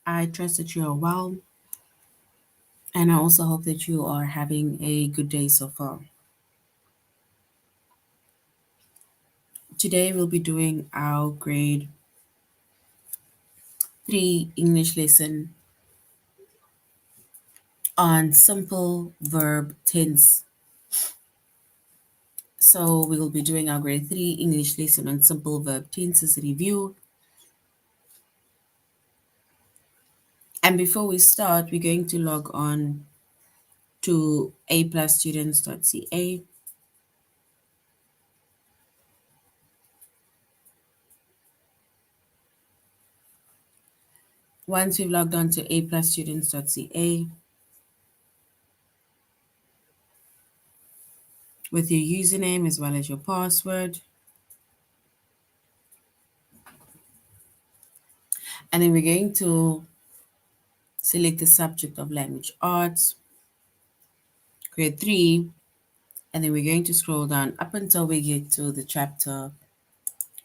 I trust that you are well, and I also hope that you are having a good day so far. Today, we'll be doing our grade 3 English lesson on simple verb tense. So, we will be doing our grade 3 English lesson on simple verb tenses review. And before we start, we're going to log on to aplusstudents.ca. Once we've logged on to aplusstudents.ca with your username as well as your password, and then we're going to select the subject of language arts, grade 3, and then we're going to scroll down up until we get to the chapter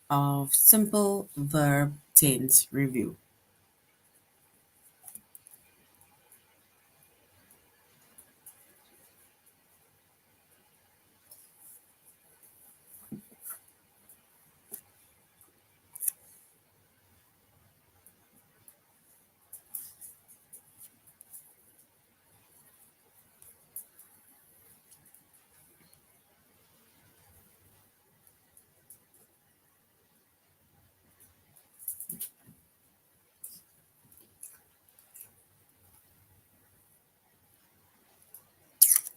of simple verb tense review.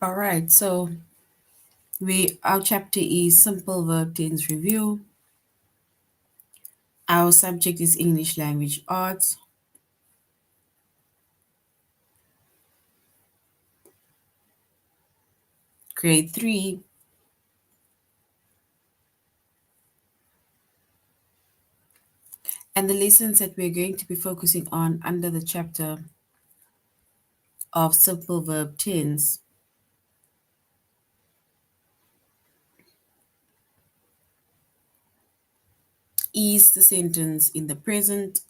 All right, so our chapter is simple verb tense review. Our subject is English language arts. Grade 3. And the lessons that we're going to be focusing on under the chapter of simple verb tense is the sentence in the present,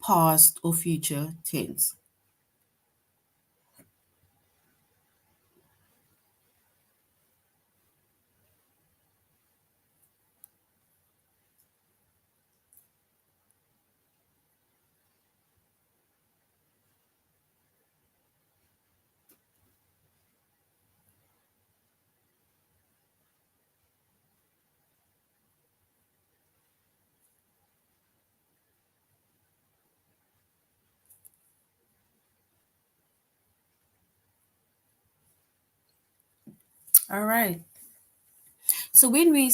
past, or future tense. All right. So when we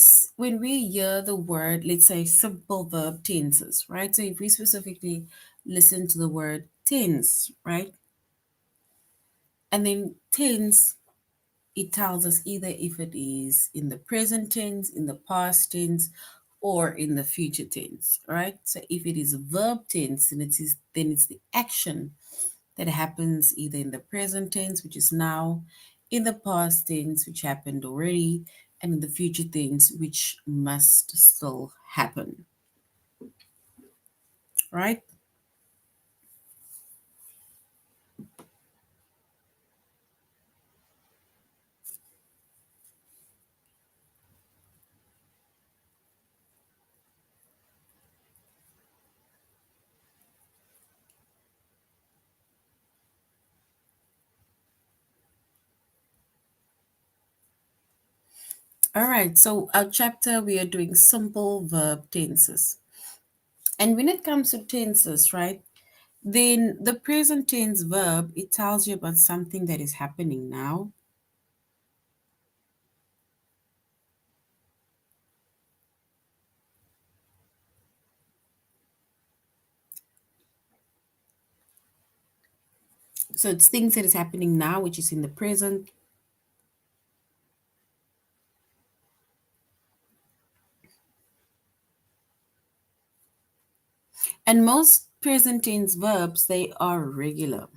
hear the word, let's say simple verb tenses, right? So if we specifically listen to the word tense, right? And then tense, it tells us either if it is in the present tense, in the past tense, or in the future tense, right? So if it is a verb tense, then it's the action that happens either in the present tense, which is now, in the past tense, which happened already, and in the future tense, which must still happen, right? All right, so our chapter, we are doing simple verb tenses. And when it comes to tenses, right, then the present tense verb, it tells you about something that is happening now. So it's things that is happening now, which is in the present. And most present tense verbs, they are regular.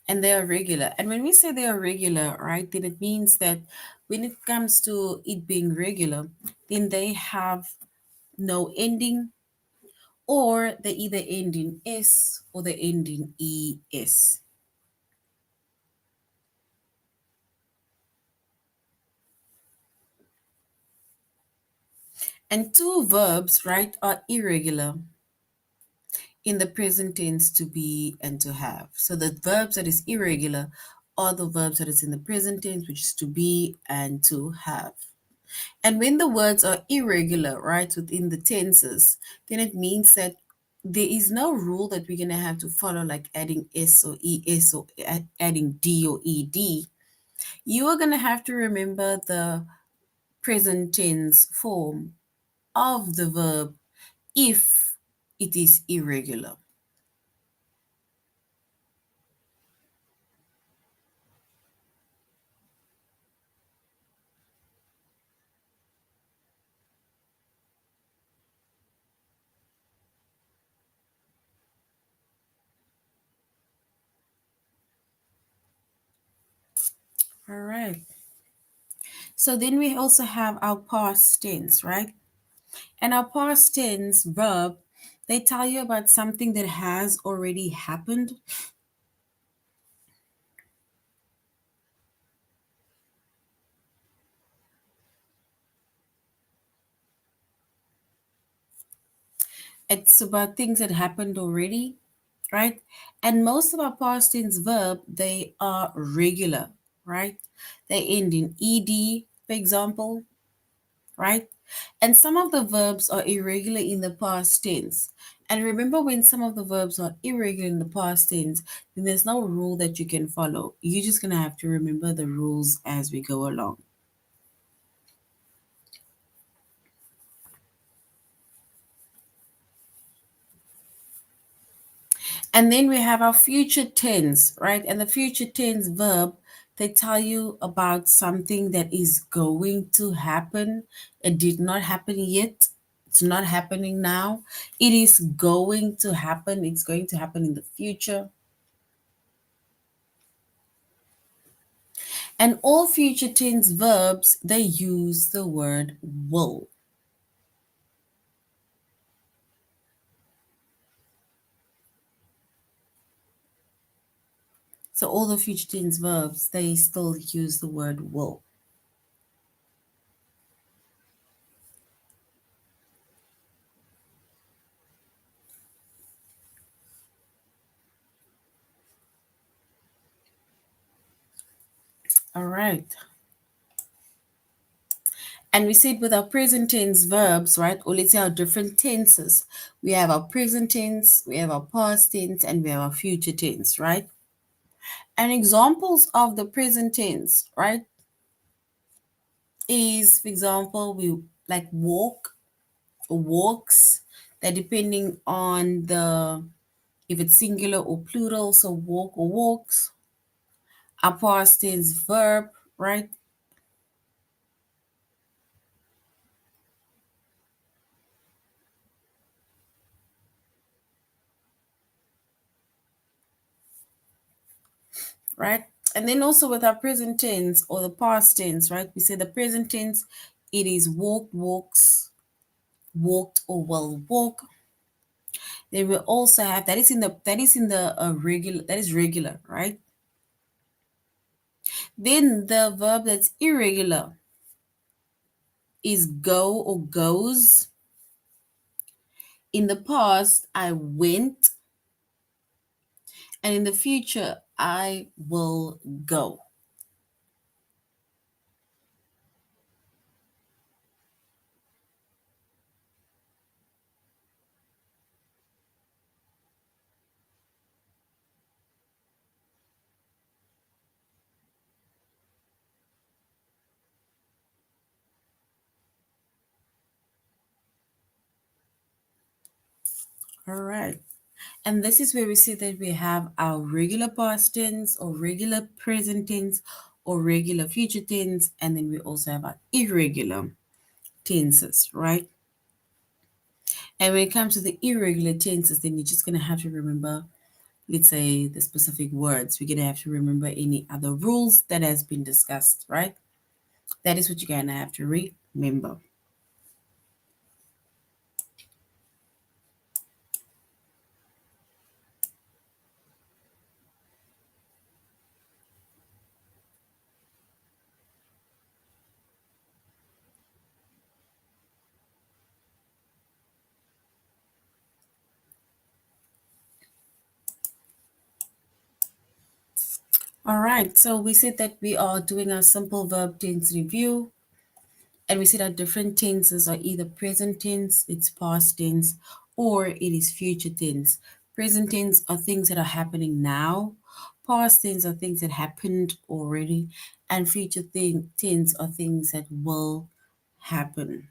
and they are regular. And when we say they are regular, right, then it means that when it comes to it being regular, then they have no ending, or they either end in S or they end in ES. And two verbs, right, are irregular in the present tense: to be and to have. So the verbs that is irregular are the verbs that is in the present tense, which is to be and to have. And when the words are irregular, right, within the tenses, then it means that there is no rule that we're going to have to follow, like adding S or ES or adding D or ED. You are going to have to remember the present tense form of the verb if it is irregular. All right. So then we also have our past tense, right? And our past tense verb, they tell you about something that has already happened. It's about things that happened already, right? And most of our past tense verb, they are regular, right? They end in ed, for example, right? And some of the verbs are irregular in the past tense. And remember, when some of the verbs are irregular in the past tense, then there's no rule that you can follow. You're just going to have to remember the rules as we go along. And then we have our future tense, right? And the future tense verb, they tell you about something that is going to happen. It did not happen yet. It's not happening now. It is going to happen. It's going to happen in the future. And all future tense verbs, they use the word will. So all the future tense verbs, they still use the word will. All right. And we said with our present tense verbs, right? Or let's say our different tenses. We have our present tense, we have our past tense, and we have our future tense, right? And examples of the present tense, right? Is, for example, we like walk or walks, that depending on the if it's singular or plural, so walk or walks. Our past tense verb, right? Right? And then also with our present tense or the past tense, right? We say the present tense, it is walked, walks, walked or will walk. Then we also have that is in the regular, that is regular, right? Then the verb that's irregular is go or goes. In the past, I went, and in the future, I will go. All right. And this is where we see that we have our regular past tense or regular present tense or regular future tense, and then we also have our irregular tenses, right? And when it comes to the irregular tenses, then you're just going to have to remember let's say the specific words. We're going to have to remember any other rules that has been discussed, right? That is what you're going to have to remember. All right, so we said that we are doing a simple verb tense review, and we said our different tenses are either present tense, it's past tense, or it is future tense. Present tense are things that are happening now, past tense are things that happened already, and future tense are things that will happen,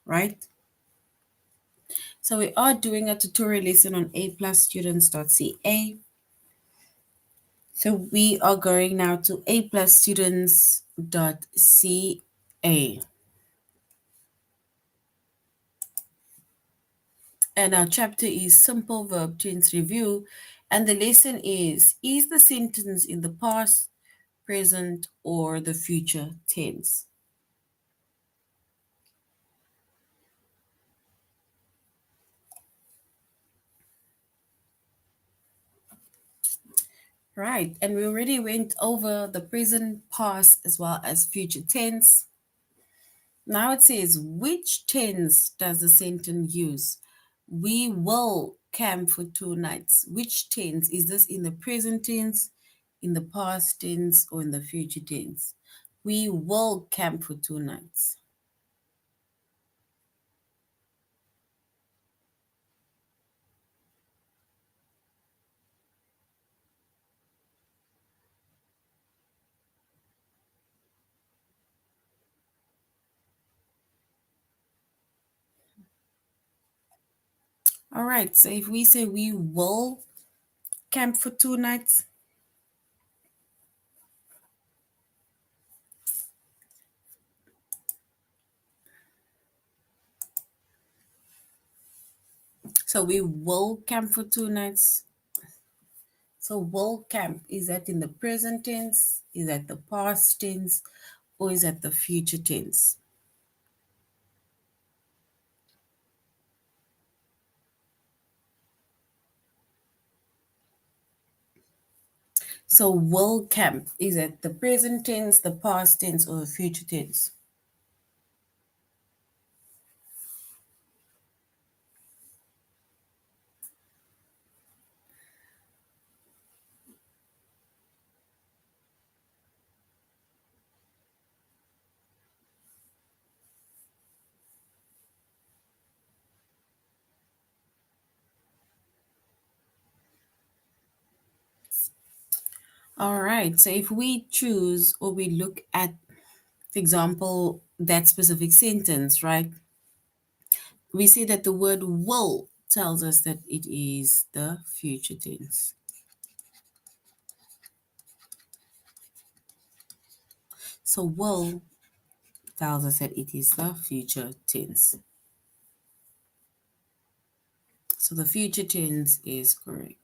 right? So we are doing a tutorial lesson on aplusstudents.ca. So we are going now to aplusstudents.ca. And our chapter is Simple Verb Tense Review. And the lesson is the sentence in the past, present, or the future tense? Right. And we already went over the present, past, as well as future tense. Now it says, which tense does the sentence use? We will camp for 2 nights. Which tense? Is this in the present tense, in the past tense, or in the future tense? We will camp for 2 nights. All right, so if we say we will camp for 2 nights, so we will camp for 2 nights. So will camp, is that in the present tense, is that the past tense, or is that the future tense? So will camp, is it the present tense, the past tense, or the future tense? All right, so if we choose or we look at, for example, that specific sentence, right? We see that the word will tells us that it is the future tense. So will tells us that it is the future tense. So the future tense is correct.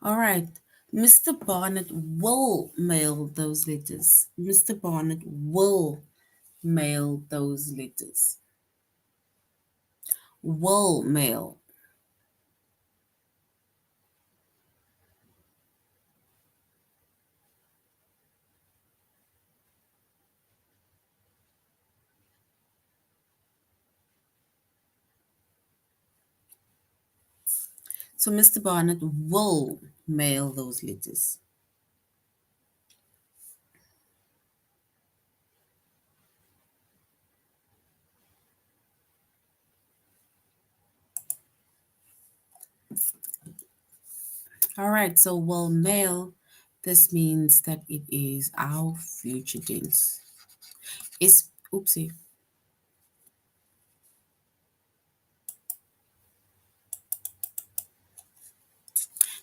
All right. Mr. Barnett will mail those letters. Mr. Barnett will mail those letters. Will mail. So Mr. Barnett will mail those letters. All right, so will mail, this means that it is our future tense. It's, oopsie.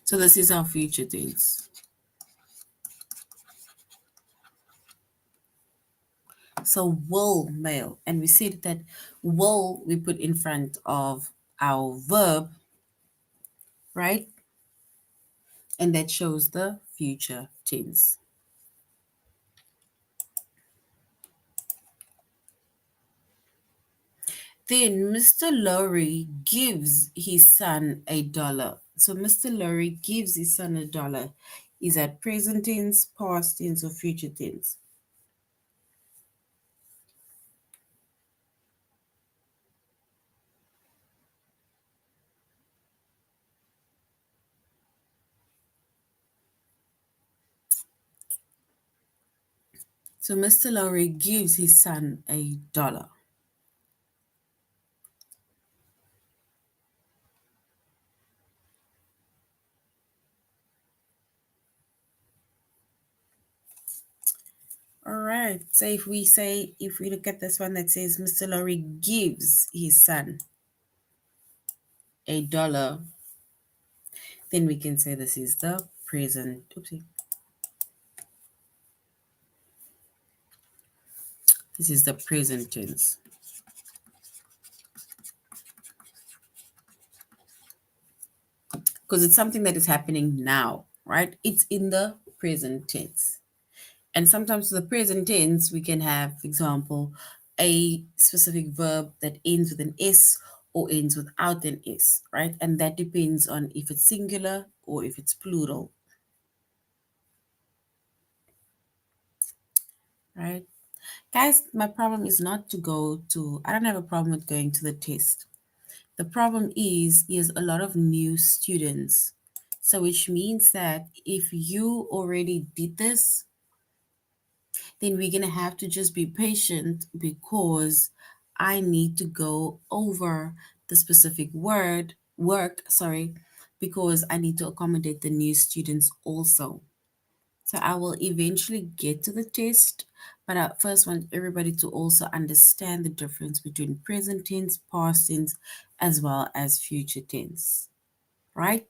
So this is our future tense. So will, male. And we said that will we put in front of our verb, right? And that shows the future tense. Then Mr. Lowry gives his son $1. So Mr. Lowry gives his son $1. Is that present tense, past tense, or future tense? So Mr. Lowry gives his son $1. All right. So if we look at this one that says Mr. Lowry gives his son $1, then we can say this is the present. Oopsie. This is the present tense because it's something that is happening now, right? It's in the present tense. And sometimes for the present tense, we can have, for example, a specific verb that ends with an S or ends without an S, right? And that depends on if it's singular or if it's plural, right? Guys, my problem is not to go to, I don't have a problem with going to the test. The problem is a lot of new students. So which means that if you already did this, then we're going to have to just be patient because I need to go over the specific work, because I need to accommodate the new students also. So I will eventually get to the test, but I first want everybody to also understand the difference between present tense, past tense, as well as future tense, right?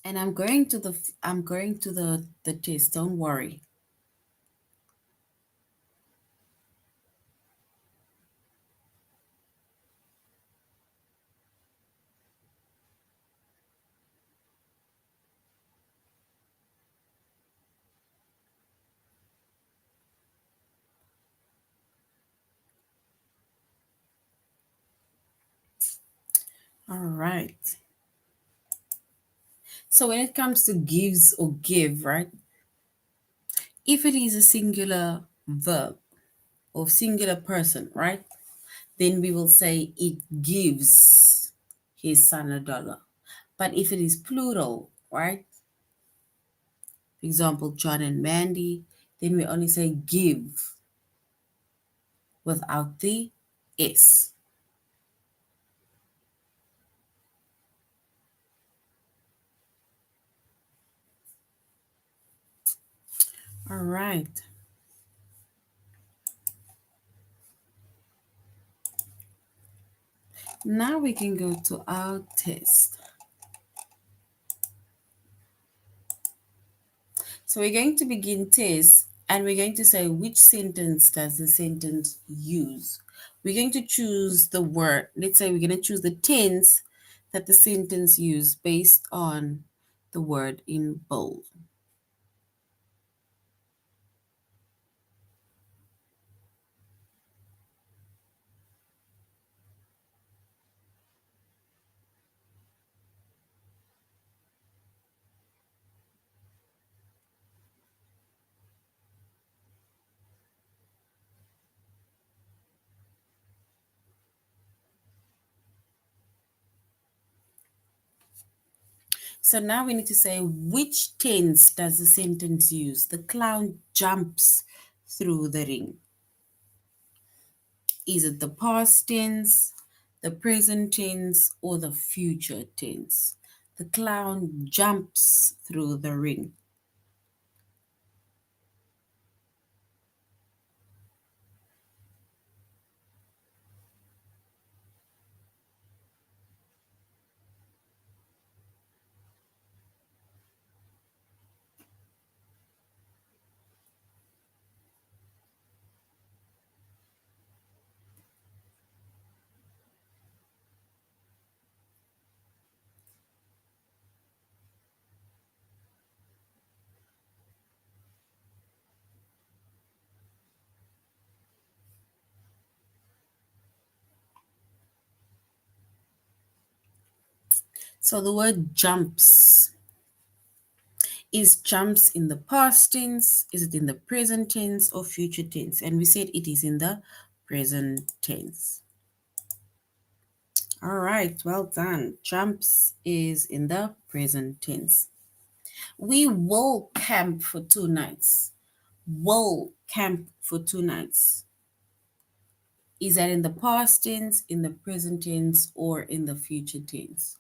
And I'm going to the test. Don't worry. All right. So when it comes to gives or give, right? If it is a singular verb or singular person, right? Then we will say it gives his son $1. But if it is plural, right? For example, John and Mandy, then we only say give without the S. All right. Now we can go to our test. So we're going to begin test and we're going to say which sentence does the sentence use. We're going to choose the word. Let's say we're going to choose the tense that the sentence used based on the word in bold. So now we need to say which tense does the sentence use? The clown jumps through the ring. Is it the past tense, the present tense, or the future tense? The clown jumps through the ring. So the word jumps. Is jumps in the past tense? Is it in the present tense or future tense? And we said it is in the present tense. All right, well done. Jumps is in the present tense. We will camp for 2 nights. Will camp for 2 nights. Is that in the past tense, in the present tense, or in the future tense?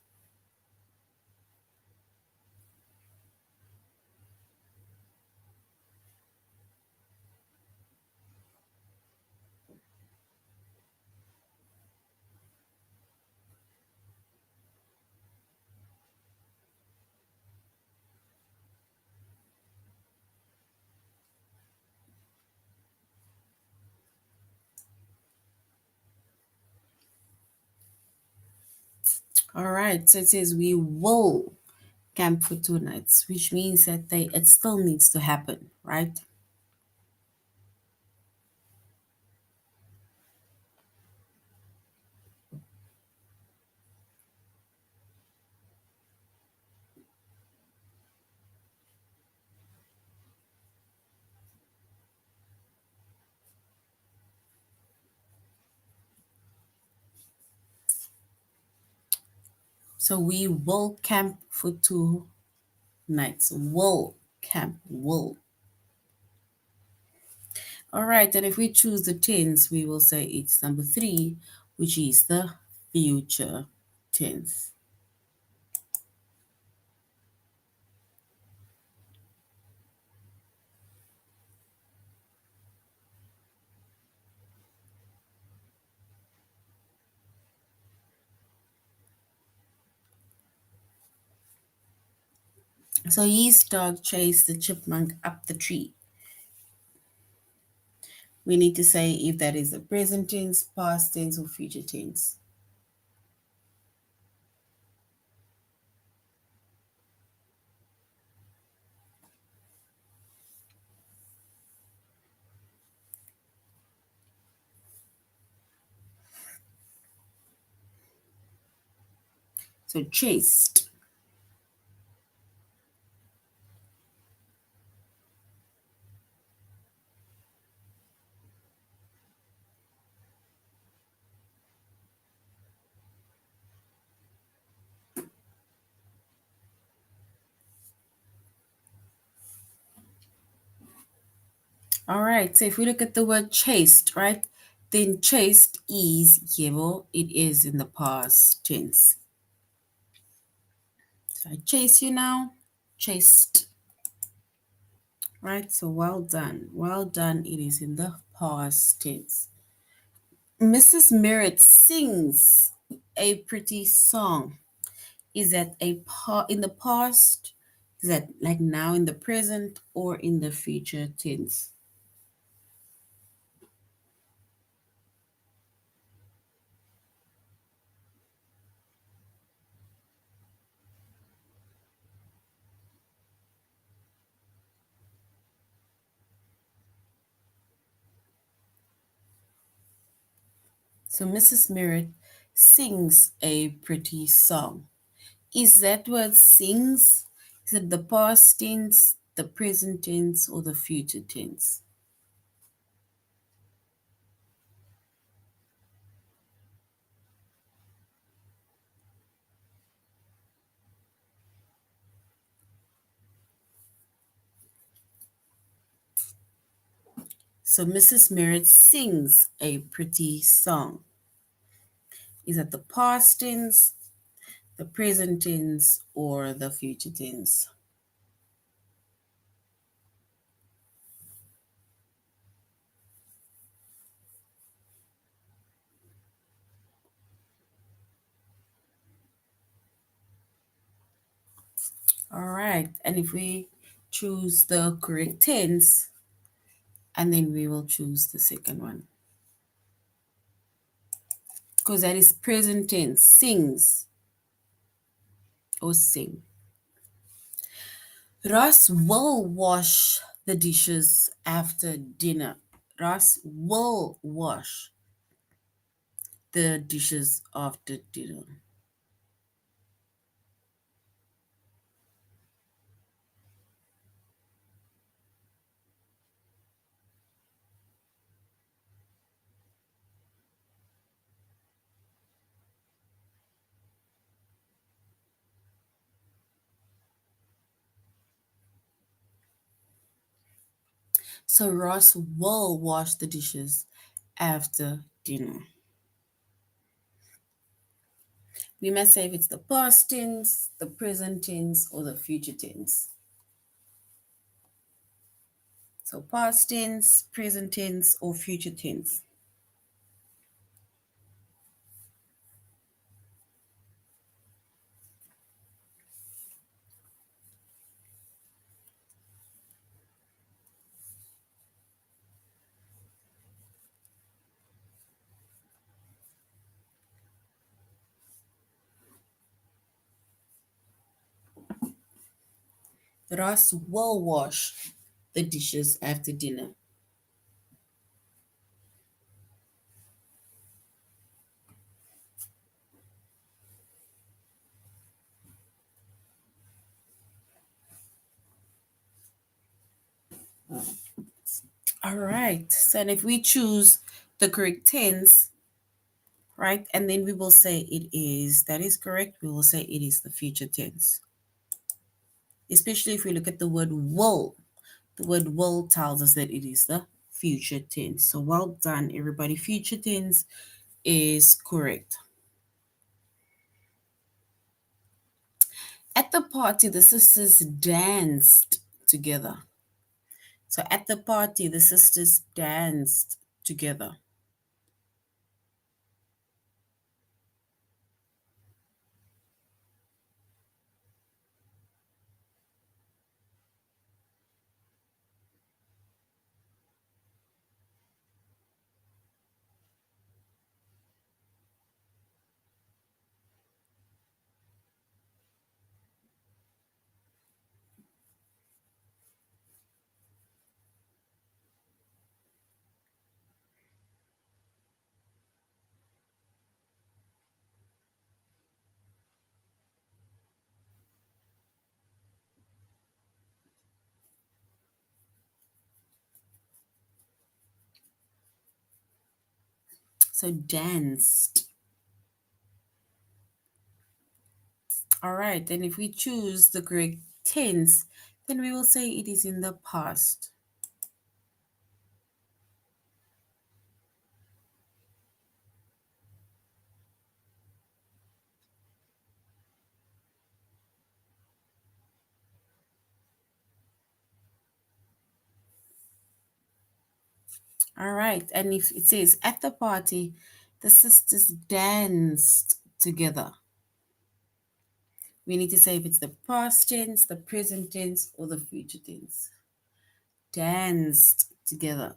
All right, so it says we will camp for 2 nights, which means that it still needs to happen, right? So we will camp for 2 nights. Will camp will. All right, and if we choose the tense, we will say it's number 3, which is the future tense. So his dog chased the chipmunk up the tree. We need to say if that is the present tense, past tense, or future tense. So chased. All right, so if we look at the word chased, right, then chased is yebo, it is in the past tense. So I chase you now, chased, right? So well done, well done, it is in the past tense. Mrs. Merritt sings a pretty song. Is that in the past? Is that like now in the present or in the future tense? So Mrs. Merritt sings a pretty song. Is that word sings? Is it the past tense, the present tense, or the future tense? So Mrs. Merritt sings a pretty song. Is that the past tense, the present tense, or the future tense? All right. And if we choose the correct tense, and then we will choose the second one. Because that is present tense, sings or sing. Ross will wash the dishes after dinner. Ross will wash the dishes after dinner. So Ross will wash the dishes after dinner. We must say if it's the past tense, the present tense, or the future tense. So past tense, present tense, or future tense. Ross will wash the dishes after dinner. All right. So if we choose the correct tense, right, and then we will say it is, that is correct, we will say it is the future tense. Especially if we look at the word will. The word will tells us that it is the future tense. So well done, everybody. Future tense is correct. At the party, the sisters danced together. So at the party, the sisters danced together. So danced. All right, then if we choose the correct tense, then we will say it is in the past. All right, and if it says at the party, the sisters danced together. We need to say if it's the past tense, the present tense, or the future tense. Danced together.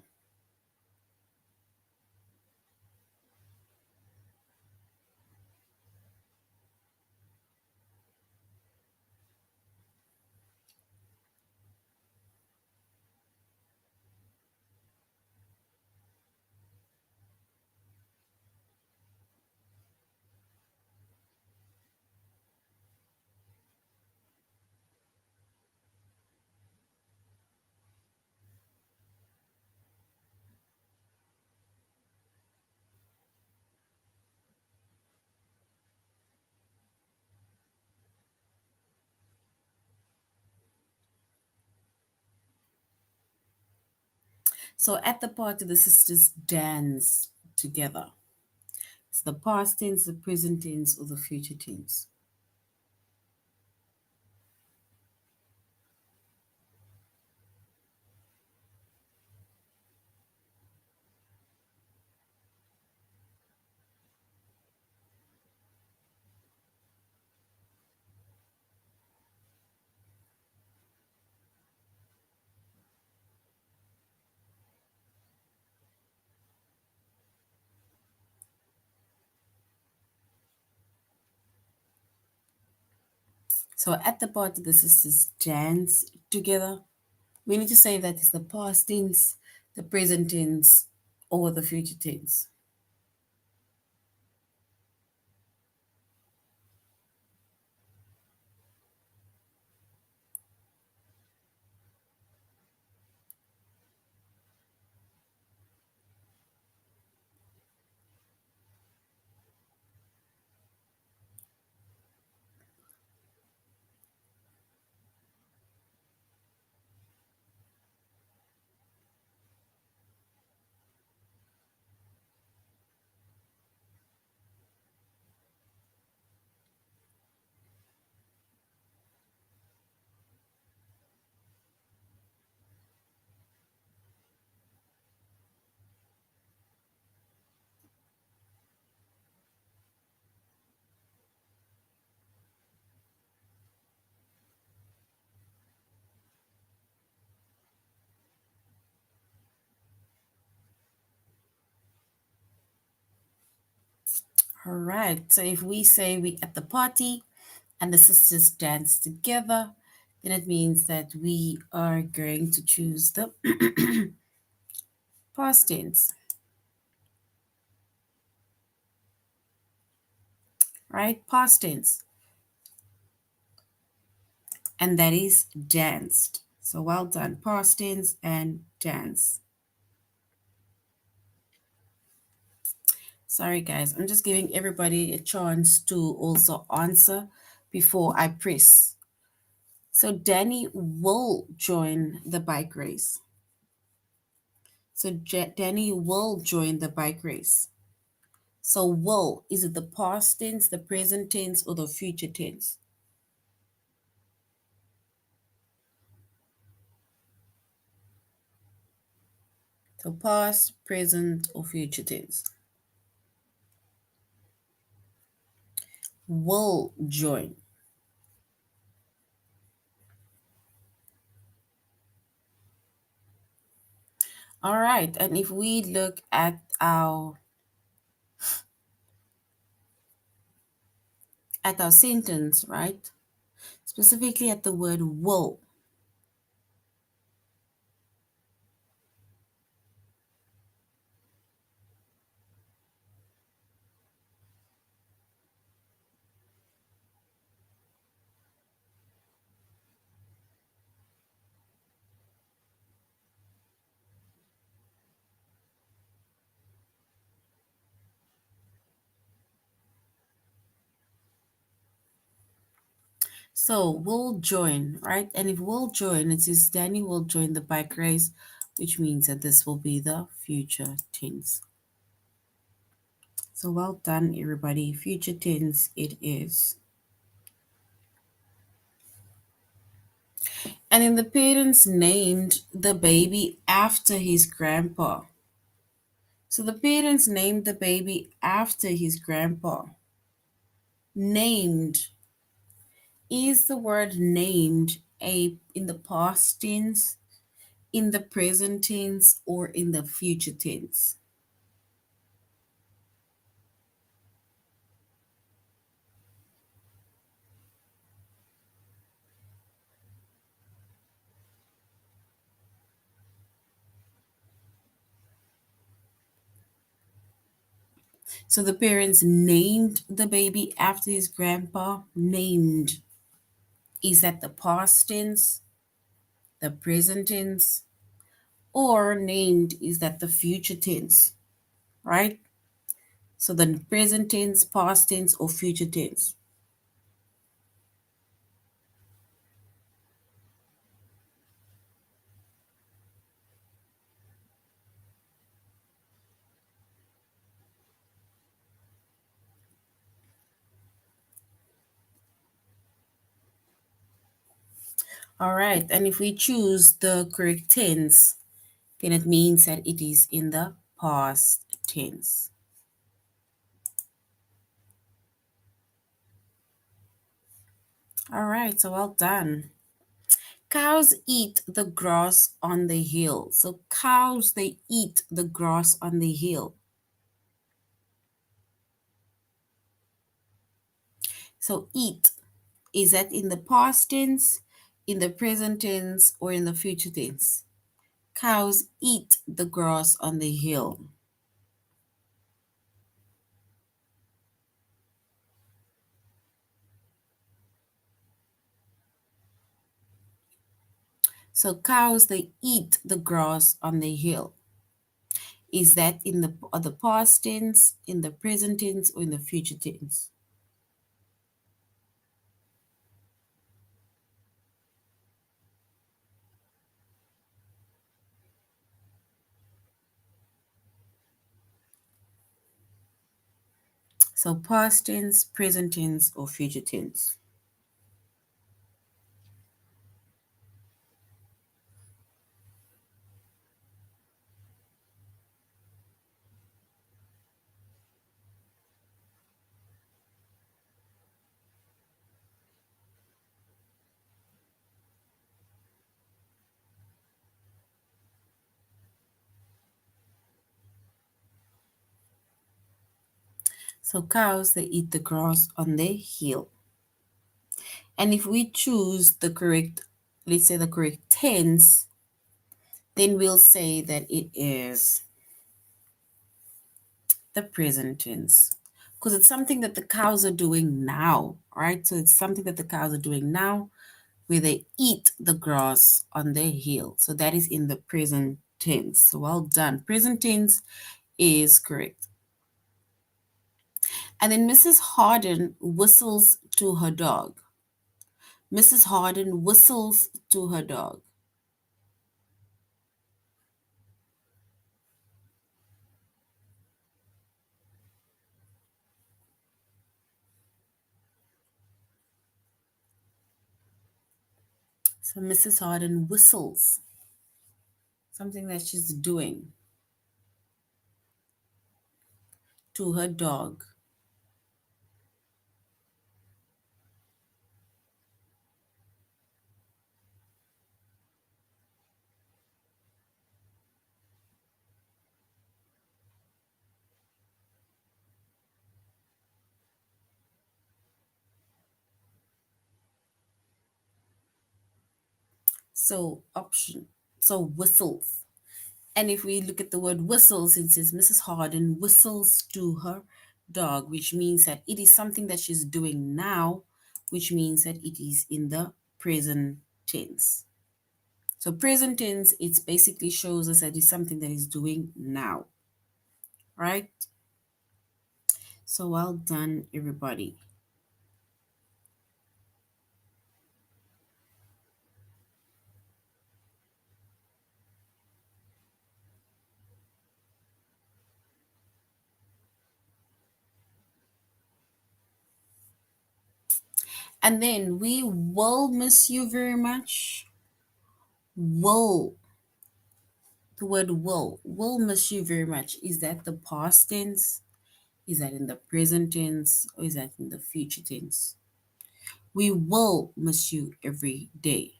So at the party, the sisters dance together. It's the past tense, the present tense, or the future tense. So at the party, the sisters dance together. We need to say that it's the past tense, the present tense, or the future tense. All right. So if we say we at the party and the sisters dance together, then it means that we are going to choose the past tense, right? Past tense. And that is danced. So well done. Past tense and dance. Sorry, guys. I'm just giving everybody a chance to also answer before I press. So Danny will join the bike race. So Danny will join the bike race. So will, is it the past tense, the present tense, or the future tense? So past, present, or future tense. Will join. All right, and if we look at our sentence, right? Specifically at the word will. So will join, right? And if will join, it says Danny will join the bike race, which means that this will be the future tense. So well done, everybody. Future tense it is. And then the parents named the baby after his grandpa. So the parents named the baby after his grandpa. Named, is the word named a in the past tense, in the present tense, or in the future tense? So the parents named the baby after his grandpa. Named, is that the past tense, the present tense, or named, is that the future tense, right? So the present tense, past tense, or future tense. All right, and if we choose the correct tense, then it means that it is in the past tense. All right, so well done. Cows eat the grass on the hill. So cows, they eat the grass on the hill. So eat, is that in the past tense, in the present tense, or in the future tense? Cows eat the grass on the hill. So cows, they eat the grass on the hill. Is that in the past tense, in the present tense, or in the future tense? So past tense, present tense, or future tense. So cows, they eat the grass on their heel. And if we choose the correct, let's say the correct tense, then we'll say that it is the present tense. Because it's something that the cows are doing now, right? So it's something that the cows are doing now where they eat the grass on their heel. So that is in the present tense. So well done. Present tense is correct. And then Mrs. Harden whistles to her dog. Mrs. Harden whistles to her dog. So Mrs. Harden whistles, something that she's doing, to her dog. So option, so whistles. And if we look at the word whistles, it says Mrs. Harden whistles to her dog, which means that it is something that she's doing now, which means that it is in the present tense. So present tense, it basically shows us that it's something that is doing now, right? So well done, everybody. And then we will miss you very much. Will. The word will miss you very much. Is that the past tense? Is that in the present tense? Or is that in the future tense? We will miss you every day.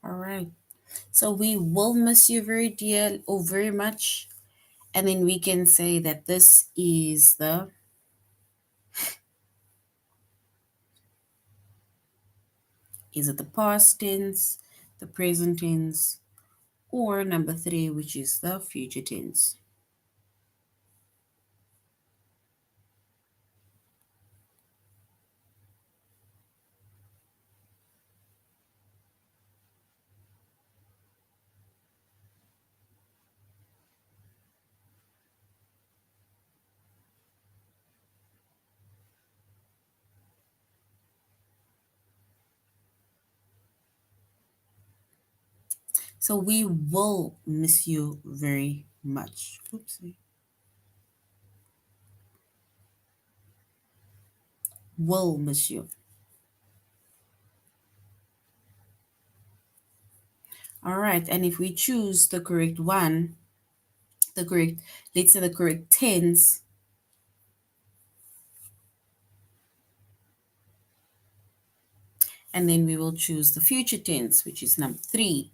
All right. So we will miss you very dear or very much. And then we can say that this is it the past tense, the present tense, or number three, which is the future tense. So we will miss you very much. Oopsie. Will miss you. All right. And if we choose the correct one, the correct, let's say the correct tense, and then we will choose the future tense, which is number three.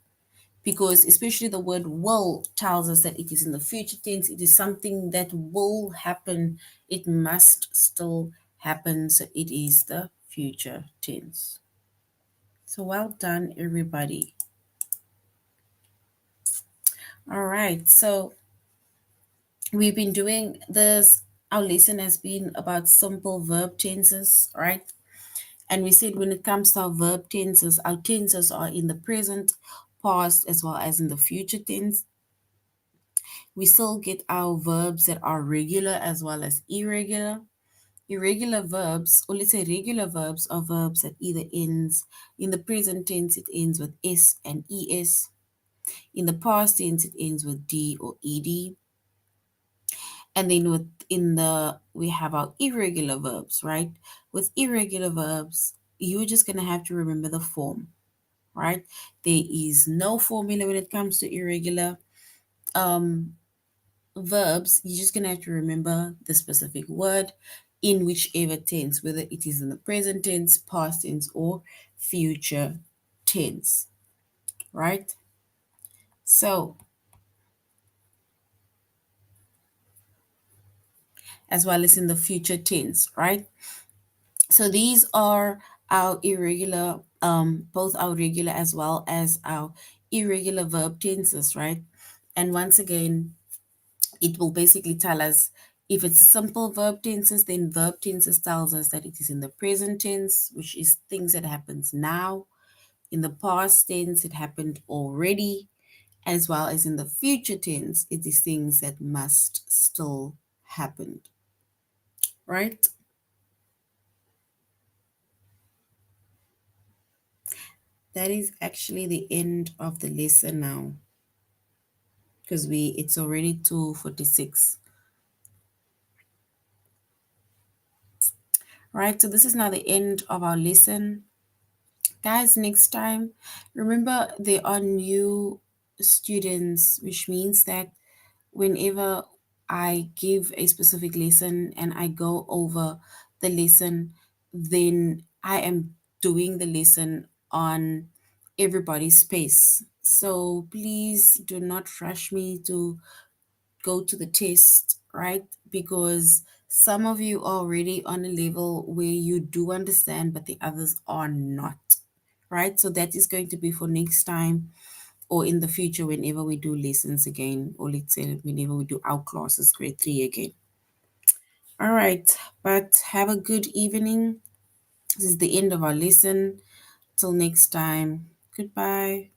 Because especially the word will tells us that it is in the future tense, it is something that will happen, it must still happen, so it is the future tense. So well done, everybody. All right, so we've been doing this, our lesson has been about simple verb tenses, right? And we said when it comes to our tenses are in the present, past, as well as in the future tense. We still get our verbs that are regular as well as irregular. Irregular verbs, or let's say regular verbs, are verbs that either ends in the present tense, it ends with s and es. In the past tense, it ends with D or ED. And then within the we have our irregular verbs, right? With irregular verbs, you're just gonna have to remember the form, right? There is no formula when it comes to irregular um, verbs. You're just gonna have to remember the specific word in whichever tense, whether it is in the present tense, past tense, or future tense, right? So as well as in the future tense, right? So these are our irregular, both our regular as well as our irregular verb tenses, right? And once again, it will basically tell us if it's simple verb tenses, then verb tenses tells us that it is in the present tense, which is things that happens now. In the past tense, it happened already, as well as in the future tense, it is things that must still happen, right? That is actually the end of the lesson now because we it's already 2:46. Right, so this is now the end of our lesson. Guys, next time, remember there are new students, which means that whenever I give a specific lesson and I go over the lesson, then I am doing the lesson on everybody's pace. So please do not rush me to go to the test, right? Because some of you are already on a level where you do understand, but the others are not, right? So that is going to be for next time or in the future whenever we do lessons again, or let's say whenever we do our classes, grade 3 again. All right, but have a good evening. This is the end of our lesson. Till next time, goodbye.